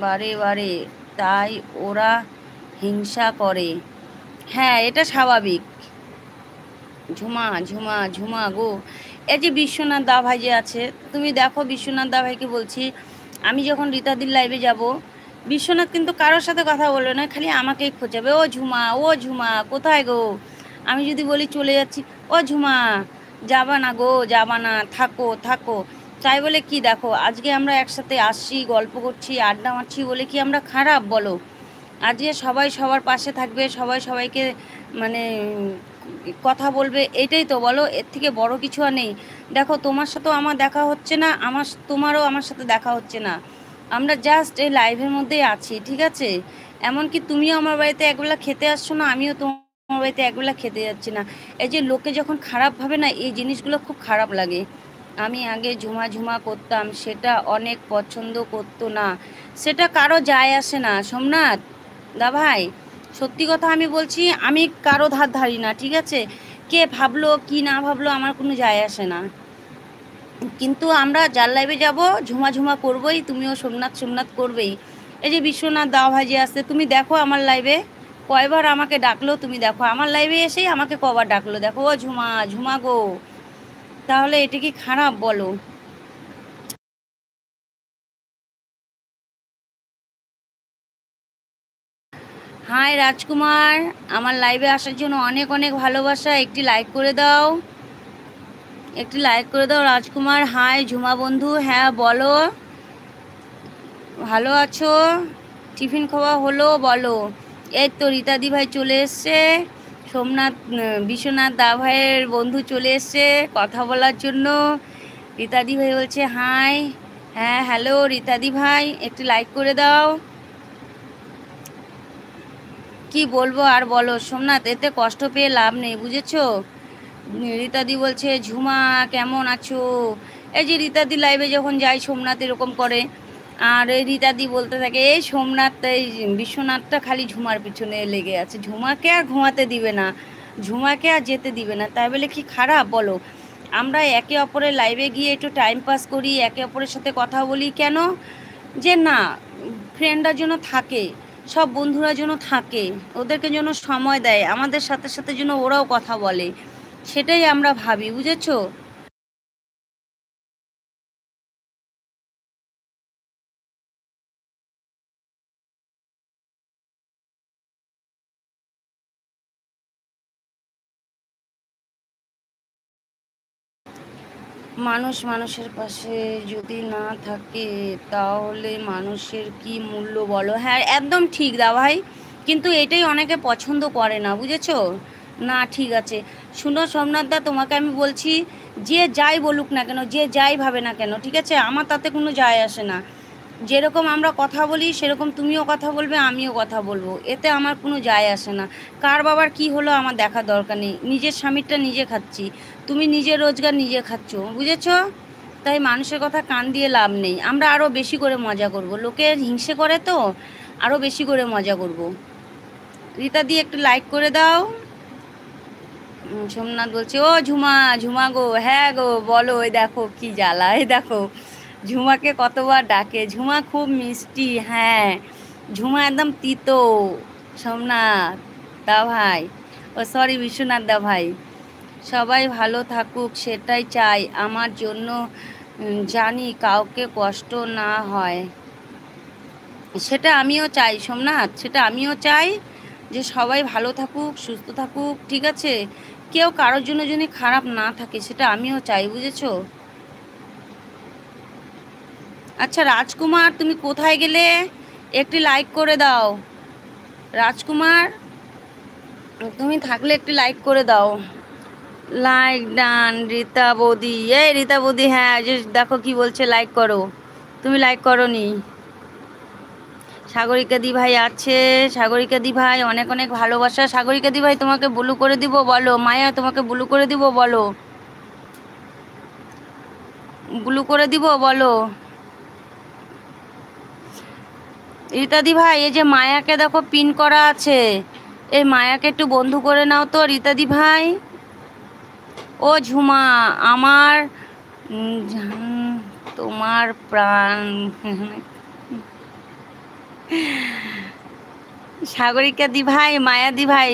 বারে বারে, তাই ওরা হিংসা করে। হ্যাঁ, এটা স্বাভাবিক। ঝুমা ঝুমা ঝুমা গো, এই যে বিশ্বনাথ দা ভাই যে আছে, তুমি দেখো বিশ্বনাথ দা ভাইকে বলছি, আমি যখন রীতাদির লাইভে যাব, বিশ্বনাথ কিন্তু কারোর সাথে কথা বলবে না, খালি আমাকেই খোঁজাবে, ও ঝুমা কোথায় গো। আমি যদি বলি চলে যাচ্ছি, ও ঝুমা যাবা না গো, যাবা না, থাকো থাকো। তাই বলে কি, দেখো আজকে আমরা একসাথে আসছি, গল্প করছি, আড্ডা মারছি বলে কি আমরা খারাপ বলো? আজকে সবাই সবার পাশে থাকবে, সবাই সবাইকে মানে কথা বলবে, এটাই তো বলো, এর থেকে বড় কিছু আর নেই। দেখো তোমার সাথেও আমার দেখা হচ্ছে না, তোমারও আমার সাথে দেখা হচ্ছে না, আমরা জাস্ট এই লাইভের মধ্যেই আছি, ঠিক আছে? এমনকি তুমিও আমার বাড়িতে একবেলা খেতে আসছো না, আমিও তোমার বাড়িতে একবেলা খেতে যাচ্ছি না। এই যে লোকে যখন খারাপ ভাবে না, এই জিনিসগুলো খুব খারাপ লাগে। আমি আগে ঝুমা ঝুমা করতাম, সেটা অনেক পছন্দ করতো না, সেটা কারো যায় আসে না সোমনাথ দা ভাই। সত্যি কথা আমি বলছি, আমি কারো ধার ধারি না, ঠিক আছে? কে ভাবলো কি না ভাবলো আমার কোনো যায় আসে না, কিন্তু আমরা যার লাইভে যাব ঝুমা ঝুমা করবই, তুমিও সোমনাথ সোমনাথ করবেই। এই যে বিশ্বনাথ দাও ভাই যে আসছে, তুমি দেখো আমার লাইভে কয়বার আমাকে ডাকলো, তুমি দেখো আমার লাইভে এসেই আমাকে কবার ডাকলো, দেখো ও ঝুমা ঝুমা গো। তাহলে এটা কি খারাপ বলো? হাই রাজকুমার, আমার লাইভে আসার জন্য অনেক অনেক ভালোবাসা, একটি লাইক করে দাও, একটি লাইক করে দাও রাজকুমার। হাই ঝুমা বন্ধু, হ্যাঁ বলো, ভালো আছো? টিফিন খাওয়া হলো বলো? এই তো রীতাদি ভাই চলে এসছে, সোমনাথ বিশ্বনাথ দা ভাইয়ের বন্ধু চলে এসছে কথা বলার জন্য। রীতাদি ভাই বলছে হাই। হ্যাঁ হ্যালো রীতাদি ভাই, একটু লাইক করে দাও। কি বলবো আর বলো সোমনাথ, এতে কষ্ট পেয়ে লাভ নেই, বুঝেছো? রীতাদি বলছে ঝুমা কেমন আছো। এই যে রীতাদি লাইভে যখন যাই সোমনাথ এরকম করে, আর এই রীতাদি বলতে থাকে এই সোমনাথ, এই বিশ্বনাথটা খালি ঝুমার পিছনে লেগে আছে, ঝুমাকে আর ঘুমাতে দিবে না, ঝুমাকে আর যেতে দিবে না, তাই বলে কি খারাপ বলো? আমরা একে অপরের লাইভে গিয়ে একটু টাইম পাস করি, একে অপরের সাথে কথা বলি, কেন যে না, ফ্রেন্ডরা যেন থাকে, সব বন্ধুরা যেন থাকে, ওদেরকে যেন সময় দেয়, আমাদের সাথে সাথে যেন ওরাও কথা বলে, সেটাই আমরা ভাবি, বুঝেছো? মানুষ মানুষের পাশে যদি না থাকে, তাহলে মানুষের কি মূল্য বলো? হ্যাঁ একদম ঠিক দা ভাই, কিন্তু এটাই অনেকে পছন্দ করে না, বুঝেছো? না ঠিক আছে, শুনো সোমনাথ দা, তোমাকে আমি বলছি, যে যাই বলুক না কেন, যে যাই ভাবে না কেন, ঠিক আছে, আমার তাতে কোনো যায় আসে না। যেরকম আমরা কথা বলি সেরকম তুমিও কথা বলবে, আমিও কথা বলবো, এতে আমার কোনো যায় আসে না। কার বাবার কি হলো আমার দেখার দরকার নেই, নিজের স্বামীরটা নিজে খাচ্ছি, তুমি নিজের রোজগার নিজে খাচ্ছ, বুঝেছো? তাই মানুষের কথা কান দিয়ে লাভ নেই, আমরা আরও বেশি করে মজা করব, লোকে হিংসে করে তো, আরও বেশি করে মজা করব। রীতা দিয়ে একটু লাইক করে দাও। সোমনাথ বলছে ও ঝুমা ঝুমা গো, হ্যাঁ গো বলো, এই দেখো কি জ্বালা, এই দেখো ঝুমাকে কতবার ডাকে, ঝুমা খুব মিষ্টি, হ্যাঁ ঝুমা একদম তিতো। সোমনাথ দা ভাই, ও সরি বিশ্বনাথ দা ভাই, সবাই ভালো থাকুক সেটাই চাই আমার জন্য, জানি কাউকে কষ্ট না হয়, সেটা আমিও চাই সোমনাথ, সেটা আমিও চাই, যে সবাই ভালো থাকুক সুস্থ থাকুক, ঠিক আছে? কেউ কারোর জন্য যদি খারাপ না থাকে, সেটা আমিও চাই, বুঝেছো? আচ্ছা রাজকুমার, তুমি কোথায় গেলে? একটি লাইক করে দাও রাজকুমার, তুমি থাকলে একটি লাইক করে দাও। লাইক ডান রীতা বৌদি, এই রীতা বৌদি, হ্যাঁ যে দেখো কি বলছে, লাইক করো, তুমি লাইক করো নি। সাগরিকা দি ভাই আছে, সাগরিকা দি ভাই অনেক অনেক ভালোবাসা, সাগরিকা দি ভাই তোমাকে ব্লু করে দিব বলো, মায়া তোমাকে ব্লু করে দিব বলো, ব্লু করে দিব বলো। রীতাদি ভাই এই যে মায়াকে দেখো পিন করা আছে, এই মায়াকে একটু বন্ধু করে নাও তো রীতাদি ভাই। ও ঝুমা আমার, তোমার প্রাণ সাগরিকা দি ভাই, মায়া দি ভাই,